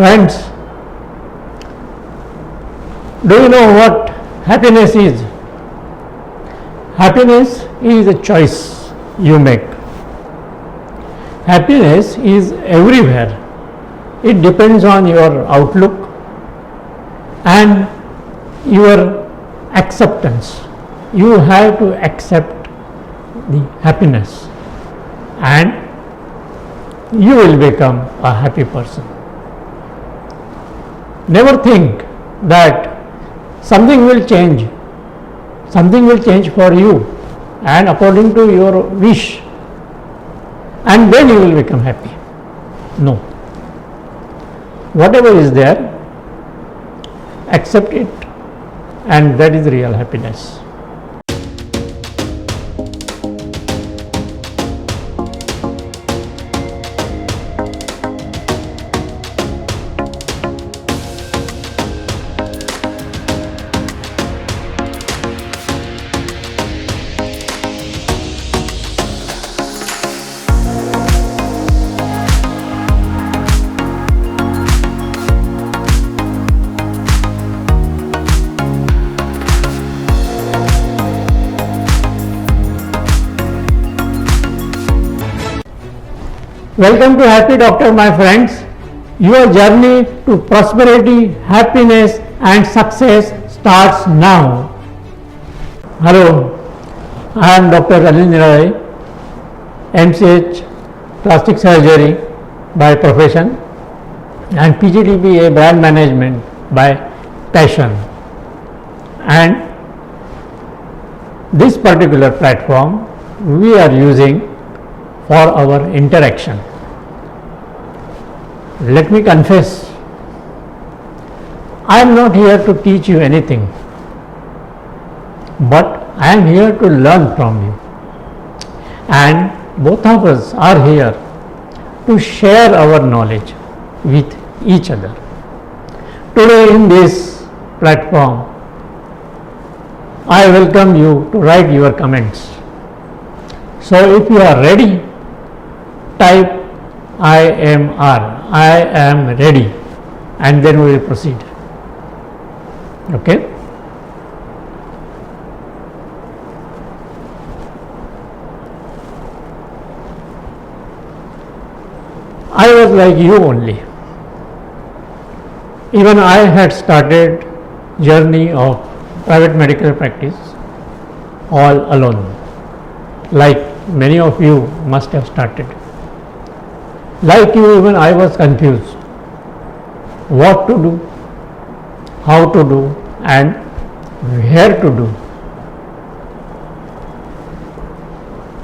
Friends, do you know what happiness is? Happiness is a choice you make. Happiness is everywhere. It depends on your outlook and your acceptance. You have to accept the happiness and you will become a happy person. Never think that something will change for you and according to your wish, and then you will become happy. No. Whatever is there, accept it, and that is real happiness. Welcome to Happy Doctor, my friends. Your journey to prosperity, happiness and success starts now. Hello, I am Dr. Rajendra Rai, MCH Plastic Surgery by profession and PGDBA Brand Management by passion. And this particular platform we are using for our interaction. Let me confess, I am not here to teach you anything, but I am here to learn from you. And both of us are here to share our knowledge with each other. Today in this platform, I welcome you to write your comments. So if you are ready, type I am ready, and then we will proceed. Okay? I was like you only. Even I had started journey of private medical practice all alone, like many of you must have started. Like you, even I was confused what to do, how to do and where to do.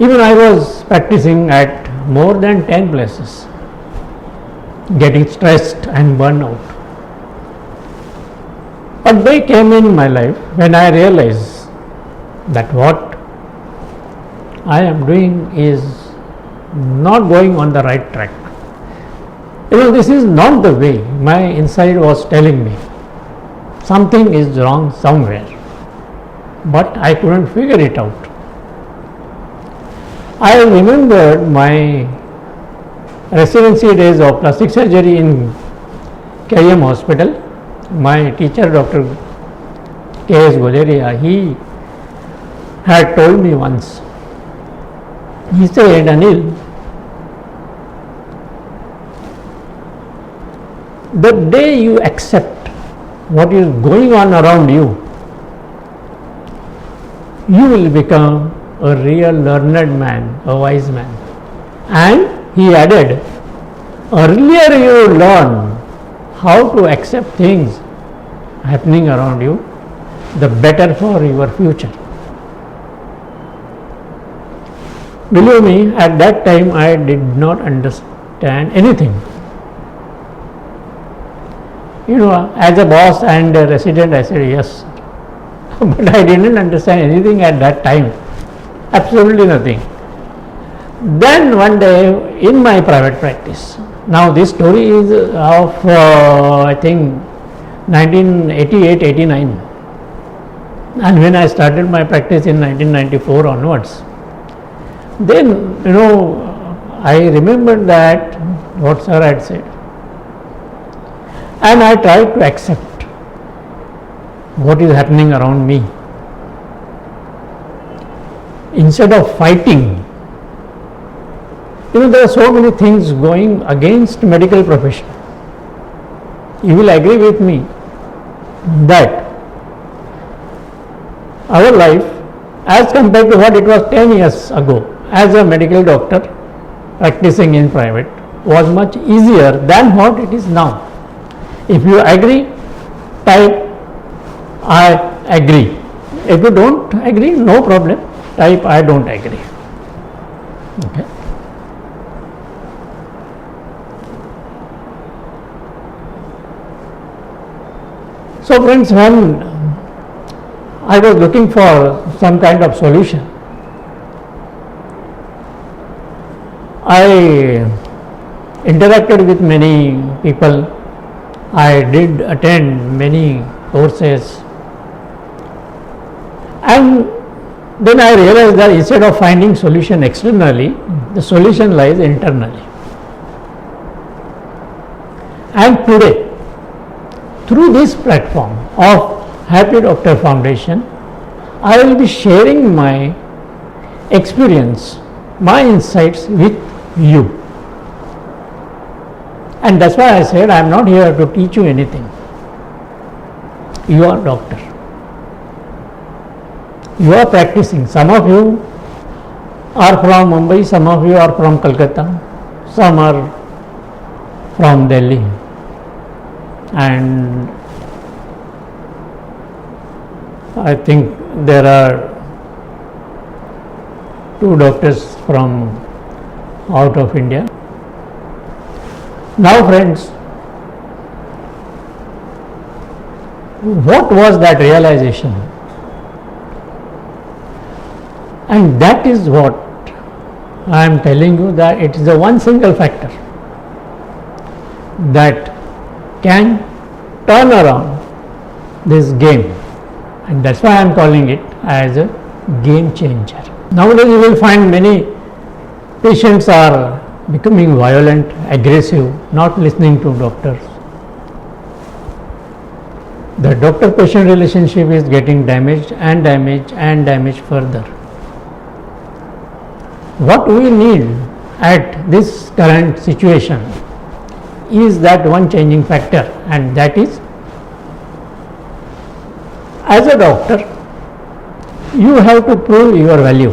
Even I was practicing at more than 10 places, getting stressed and burned out. But they came in my life when I realized that what I am doing is not going on the right track. This is not the way. My inside was telling me something is wrong somewhere, but I couldn't figure it out. I remembered my residency days of plastic surgery in KM Hospital. My teacher, Dr. K.S. Gojaria, he had told me once, he said, Anil, the day you accept what is going on around you, you will become a real learned man, a wise man. And he added, earlier you learn how to accept things happening around you, the better for your future. Believe me, at that time I did not understand anything. As a boss and a resident, I said yes, but I didn't understand anything at that time, absolutely nothing. Then one day in my private practice, now this story is of I think 1988-89, and when I started my practice in 1994 onwards, then I remembered that what sir had said. and I try to accept what is happening around me. Instead of fighting, there are so many things going against medical profession. You will agree with me that our life, as compared to what it was 10 years ago as a medical doctor practicing in private, was much easier than what it is now. If you agree, type I agree. If you don't agree, no problem, type I don't agree. Okay. So friends, when I was looking for some kind of solution, I interacted with many people, I did attend many courses, and then I realized that instead of finding solution externally, the solution lies internally. And today, through this platform of Happy Doctor Foundation, I will be sharing my experience, my insights with you. And that's why I said I am not here to teach you anything. You are doctor. You are practicing. Some of you are from Mumbai, some of you are from Calcutta, some are from Delhi. And I think there are 2 doctors from out of India. Now friends, what was that realization? And that is what I am telling you, that it is the one single factor that can turn around this game, and that's why I am calling it as a game changer. Nowadays you will find many patients are becoming violent, aggressive, not listening to doctors. The doctor-patient relationship is getting damaged and damaged and damaged further. What we need at this current situation is that one changing factor, and that is, as a doctor, you have to prove your value.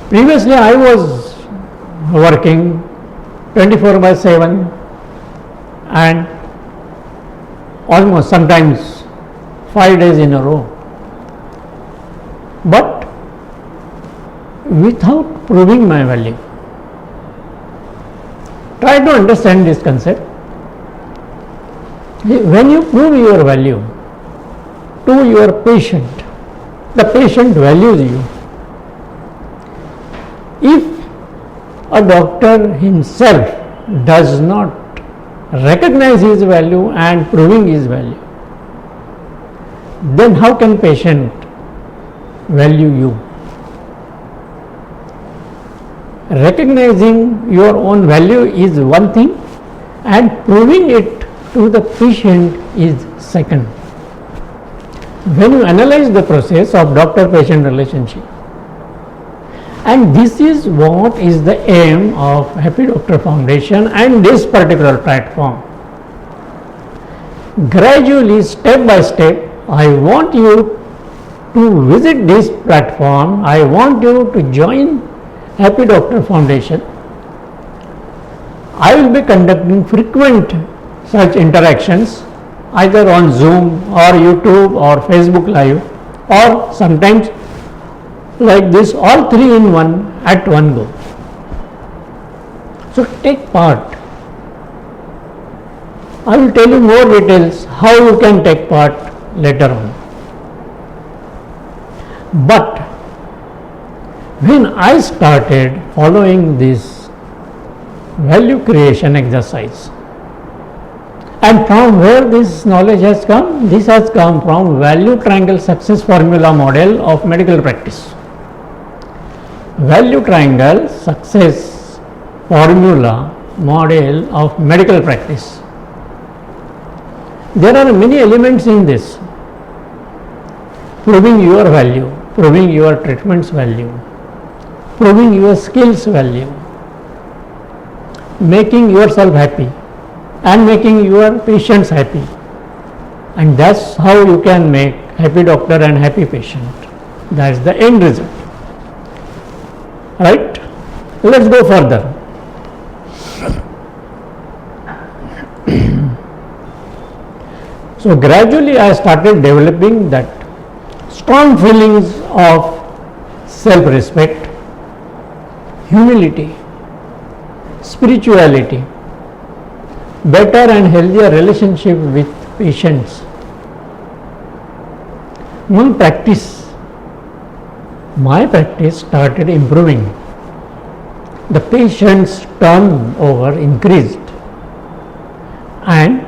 Previously I was working 24/7 and almost sometimes 5 days in a row, but without proving my value. Try to understand this concept. When you prove your value to your patient, the patient values you. If a doctor himself does not recognize his value and proving his value, then how can patient value you? Recognizing your own value is one thing, and proving it to the patient is second. When you analyze the process of doctor-patient relationship, and this is what is the aim of Happy Doctor Foundation and this particular platform. Gradually, step by step, I want you to visit this platform. I want you to join Happy Doctor Foundation. I will be conducting frequent such interactions either on Zoom or YouTube or Facebook Live, or sometimes like this, all 3 in 1 at one go. So take part. I will tell you more details how you can take part later on. But when I started following this value creation exercise, and from where this knowledge has come? This has come from value triangle success formula model of medical practice. Value triangle success formula model of medical practice. There are many elements in this: proving your value, proving your treatment's value, proving your skills value, making yourself happy and making your patients happy, and that's how you can make happy doctor and happy patient. That's the end result, right? Let's go further. So gradually I started developing that strong feelings of self-respect, humility, spirituality, better and healthier relationship with patients. My practice started improving. The patient's turnover increased, and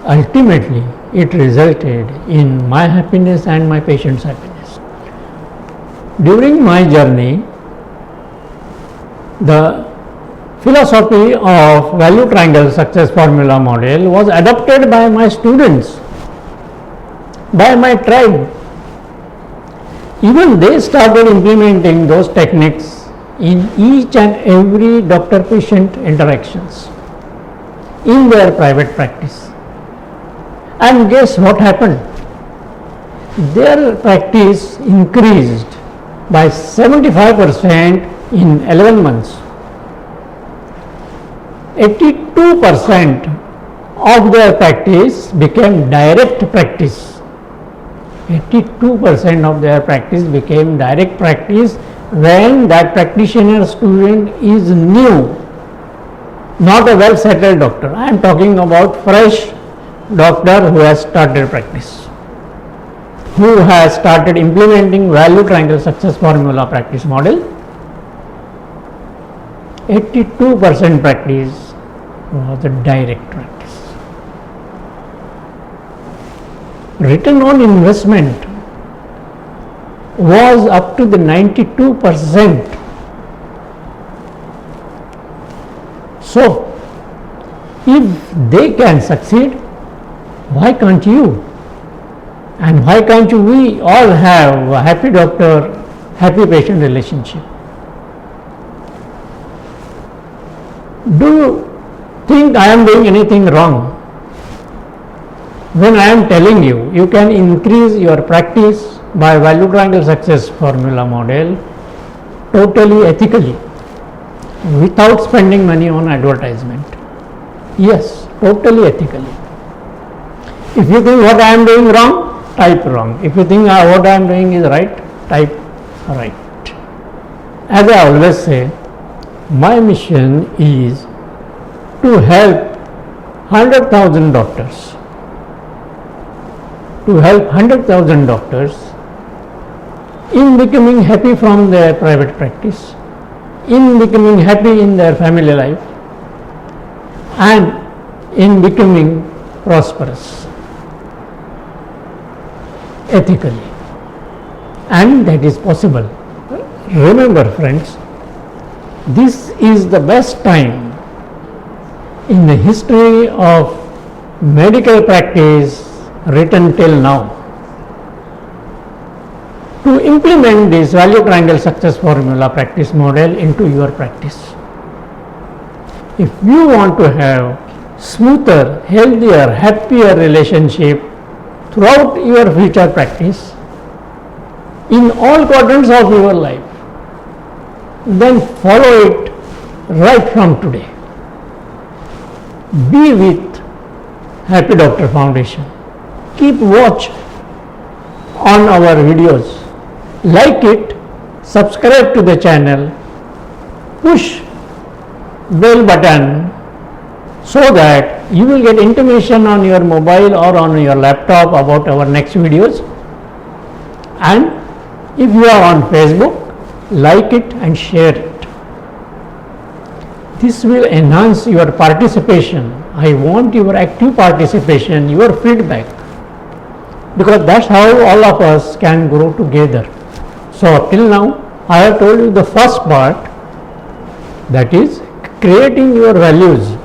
ultimately it resulted in my happiness and my patient's happiness. During my journey, the philosophy of value triangle success formula model was adopted by my students, by my tribe. Even they started implementing those techniques in each and every doctor-patient interactions in their private practice. And guess what happened? Their practice increased by 75% in 11 months. 82% of their practice became direct practice. 82% of their practice became direct practice when that practitioner student is new, not a well settled doctor. I am talking about fresh doctor who has started practice, who has started implementing value triangle success formula practice model. 82% practice was a direct practice. Return on investment was up to the 92%. So, if they can succeed, why can't you? And why can't we all have a happy doctor, happy patient relationship? Do you think I am doing anything wrong when I am telling you, you can increase your practice by value triangle success formula model totally ethically without spending money on advertisement? Yes, totally ethically. If you think what I am doing wrong, type wrong. If you think what I am doing is right, type right. As I always say, my mission is to help 100,000 doctors, in becoming happy from their private practice, in becoming happy in their family life, and in becoming prosperous ethically. And that is possible. Remember friends, this is the best time in the history of medical practice written till now to implement this value triangle success formula practice model into your practice. If you want to have smoother, healthier, happier relationship throughout your future practice in all quadrants of your life, then follow it right from today. Be with Happy Doctor Foundation. Keep watch on our videos. Like it, subscribe to the channel, push bell button so that you will get intimation on your mobile or on your laptop about our next videos. And if you are on Facebook, like it and share it. This will enhance your participation. I want your active participation, your feedback, because that's how all of us can grow together. So till now I have told you the first part, that is creating your values.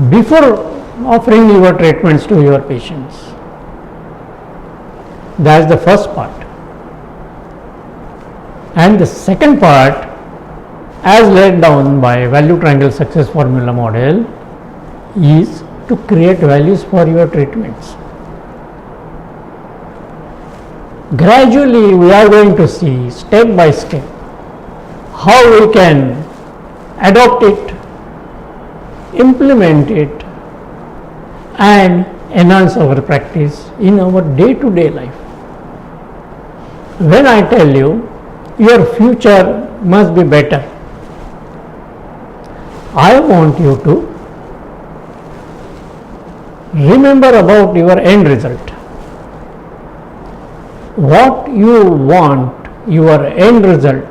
Before offering your treatments to your patients. That's the first part. And the second part, as laid down by value triangle success formula model, is to create values for your treatments. Gradually we are going to see step by step how we can adopt it, implement it, and enhance our practice in our day-to-day life. When I tell you your future must be better, I want you to remember about your end result. What you want your end result,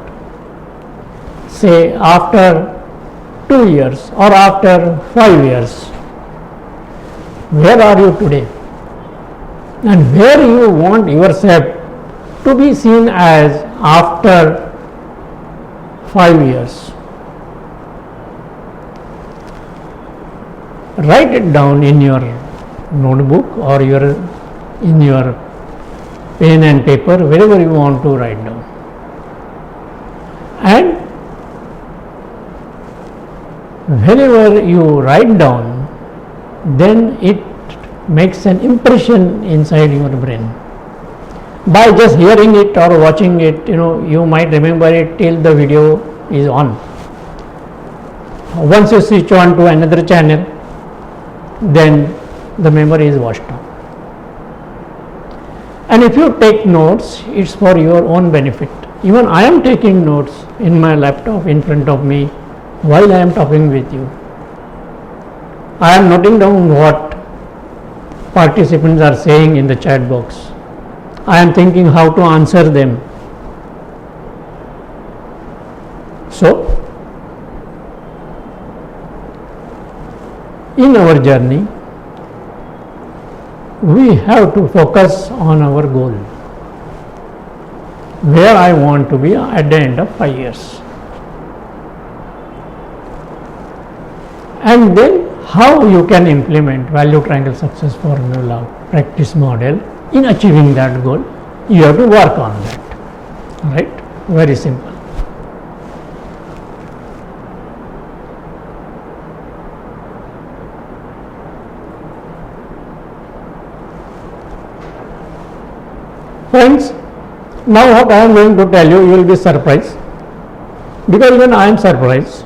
say after 2 years or after 5 years. Where are you today? And where you want yourself to be seen as after 5 years. Write it down in your notebook or in your pen and paper, wherever you want to write down. And whenever you write down, then it makes an impression inside your brain. By just hearing it or watching it, you might remember it till the video is on. Once you switch on to another channel, then the memory is washed out. And if you take notes, it's for your own benefit. Even I am taking notes in my laptop in front of me while I am talking with you. I am noting down what participants are saying in the chat box. I am thinking how to answer them. So, in our journey, we have to focus on our goal, where I want to be at the end of 5 years. And then how you can implement value triangle success formula practice model in achieving that goal. You have to work on that. Right? Very simple. Friends, now what I am going to tell you, you will be surprised, because even I am surprised.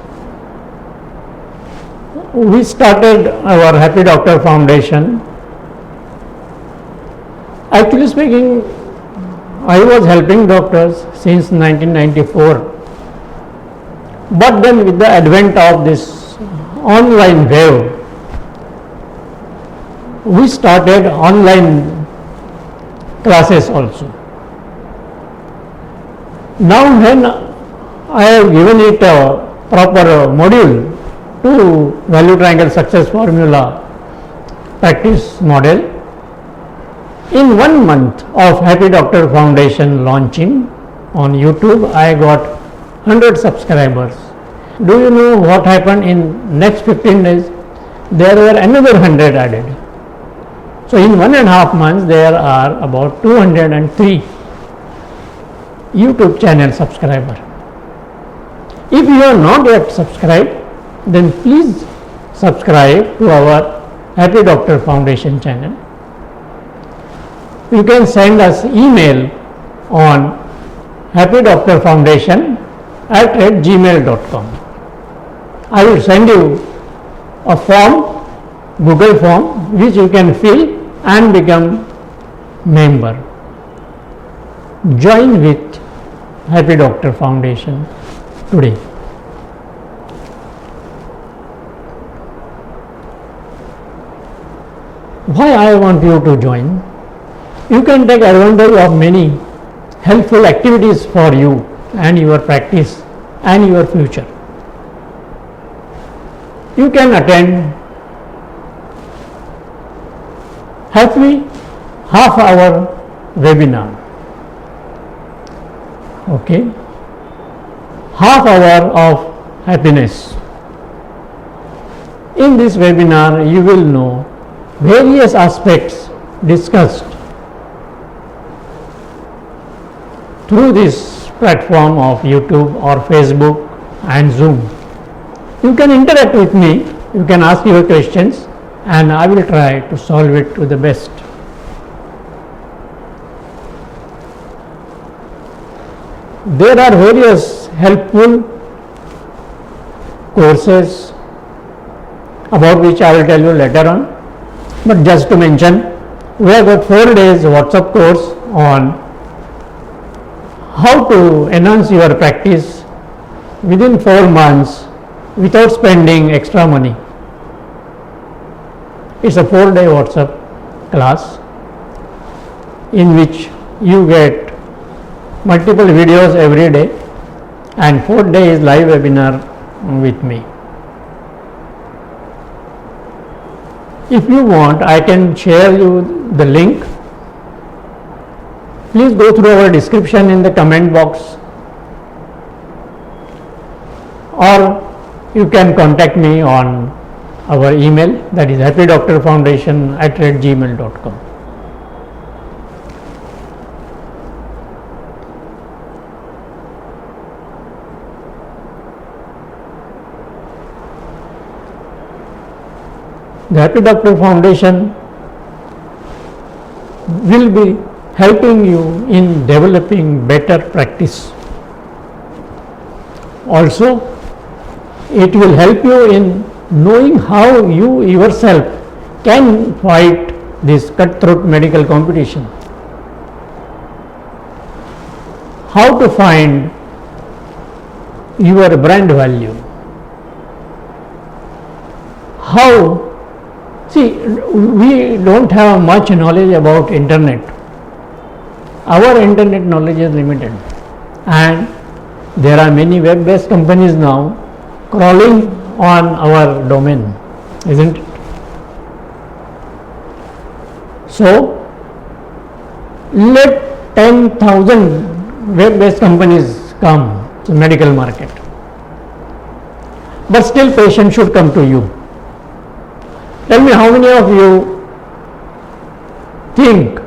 We started our Happy Doctor Foundation. Actually speaking, I was helping doctors since 1994, but then with the advent of this online wave, we started online classes also. Now when I have given it a proper module to value triangle success formula practice model, in 1 month of Happy Doctor Foundation launching on YouTube, I got 100 subscribers. Do you know what happened in next 15 days? There were another 100 added. So in 1.5 months there are about 203 YouTube channel subscribers. If you are not yet subscribed, then please subscribe to our Happy Doctor Foundation channel. You can send us email on happydoctorfoundation@gmail.com. I will send you a form, Google form, which you can fill and become member. Join with Happy Doctor Foundation today. Why I want you to join? You can take advantage of many helpful activities for you and your practice and your future. You can attend happy half-hour webinar. Okay, half hour of happiness. In this webinar, you will know various aspects discussed through this platform of YouTube or Facebook and Zoom. You can interact with me, you can ask your questions, and I will try to solve it to the best. There are various helpful courses about which I will tell you later on, but just to mention, we have got 4 days WhatsApp course on how to enhance your practice within 4 months without spending extra money. It's a 4-day WhatsApp class in which you get multiple videos every day and 4 days live webinar with me. If you want, I can share you the link. Please go through our description in the comment box, or you can contact me on our email, that is happydoctorfoundation@gmail.com. The Happy Doctor Foundation will be helping you in developing better practice. Also, it will help you in knowing how you yourself can fight this cutthroat medical competition. How to find your brand value. How, see, we don't have much knowledge about internet. Our internet knowledge is limited, and there are many web-based companies now crawling on our domain, isn't it? So, let 10,000 web-based companies come to medical market, but still patients should come to you. Tell me, how many of you think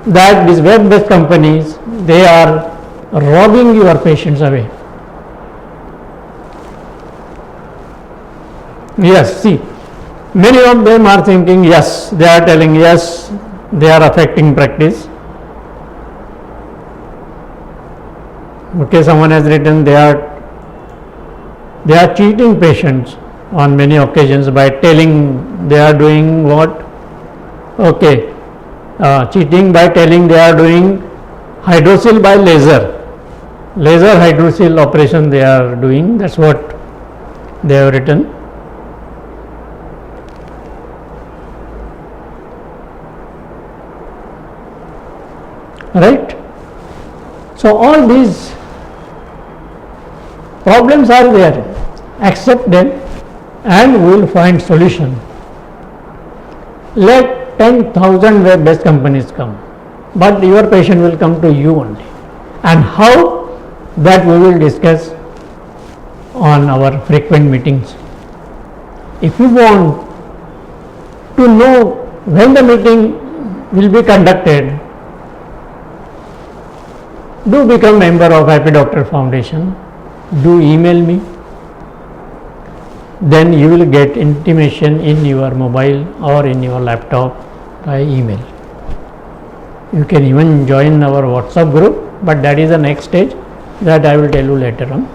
that these web-based companies, they are robbing your patients away? Yes, see, many of them are thinking, yes, they are telling, yes, they are affecting practice. Okay, someone has written they are cheating patients on many occasions by telling they are doing what? Okay, cheating by telling they are doing hydrocele by laser hydrocele operation they are doing. That's what they have written. Right? So all these problems are there. Accept them and we will find solution. Let 10,000 web-based companies come, but your patient will come to you only. And how, that we will discuss on our frequent meetings. If you want to know when the meeting will be conducted, do become member of Happy Doctor Foundation. Do email me. Then you will get intimation in your mobile or in your laptop by email. You can even join our WhatsApp group, but that is the next stage that I will tell you later on.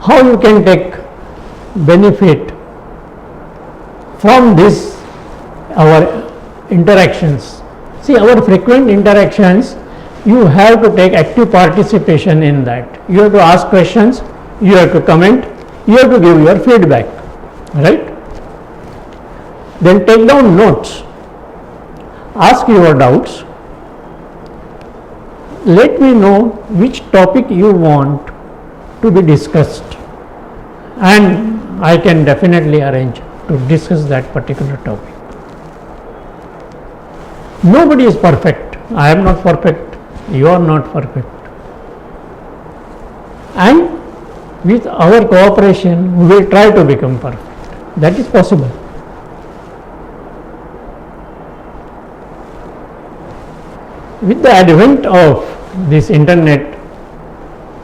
How you can take benefit from this, our interactions. See, our frequent interactions, you have to take active participation in that. You have to ask questions, you have to comment, you have to give your feedback, right? Then take down notes, ask your doubts, let me know which topic you want to be discussed, and I can definitely arrange to discuss that particular topic. Nobody is perfect. I am not perfect. You are not perfect. And with our cooperation, we will try to become perfect. That is possible. With the advent of this internet,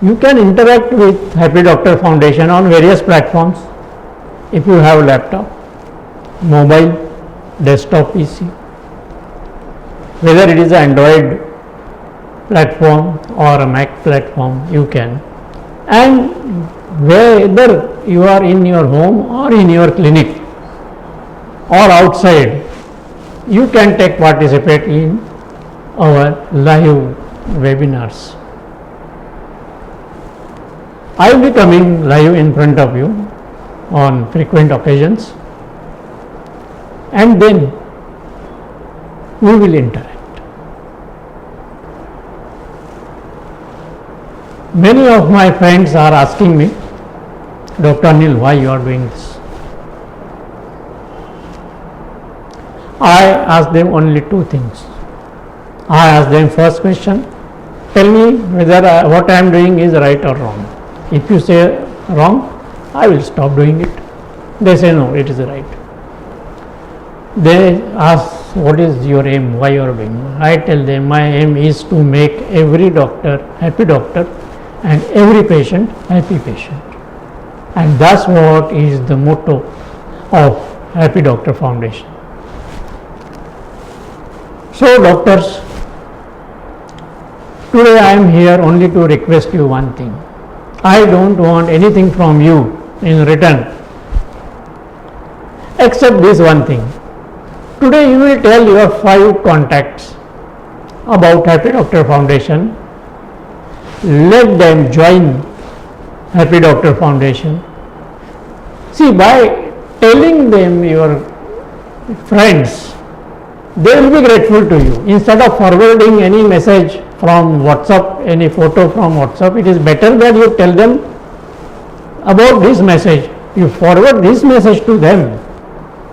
you can interact with Happy Doctor Foundation on various platforms. If you have laptop, mobile, desktop PC, whether it is an Android platform or a Mac platform, you can. And whether you are in your home or in your clinic or outside, you can take participate in our live webinars. I will be coming live in front of you on frequent occasions, and then we will interact. Many of my friends are asking me, Dr. Anil, why you are doing this? I ask them only two things. I ask them first question, tell me whether what I am doing is right or wrong. If you say wrong, I will stop doing it. They say no, it is right. They ask what is your aim, why you are doing. I tell them my aim is to make every doctor happy doctor and every patient happy patient. And that's what is the motto of Happy Doctor Foundation. So doctors, today I am here only to request you one thing. I don't want anything from you in return except this one thing. Today you will tell your 5 contacts about Happy Doctor Foundation. Let them join Happy Doctor Foundation. See, by telling them your friends, they will be grateful to you. Instead of forwarding any message from WhatsApp, any photo from WhatsApp, it is better that you tell them about this message. You forward this message to them.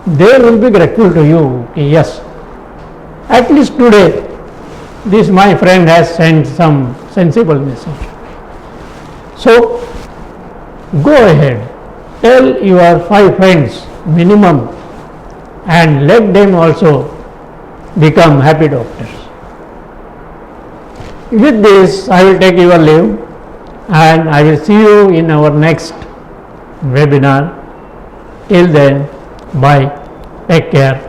They will be grateful to you. Yes, at least today this my friend has sent some sensible message. So go ahead, tell your 5 friends minimum, and let them also become happy doctors. With this, I will take your leave, and I will see you in our next webinar. Till then, bye, take care.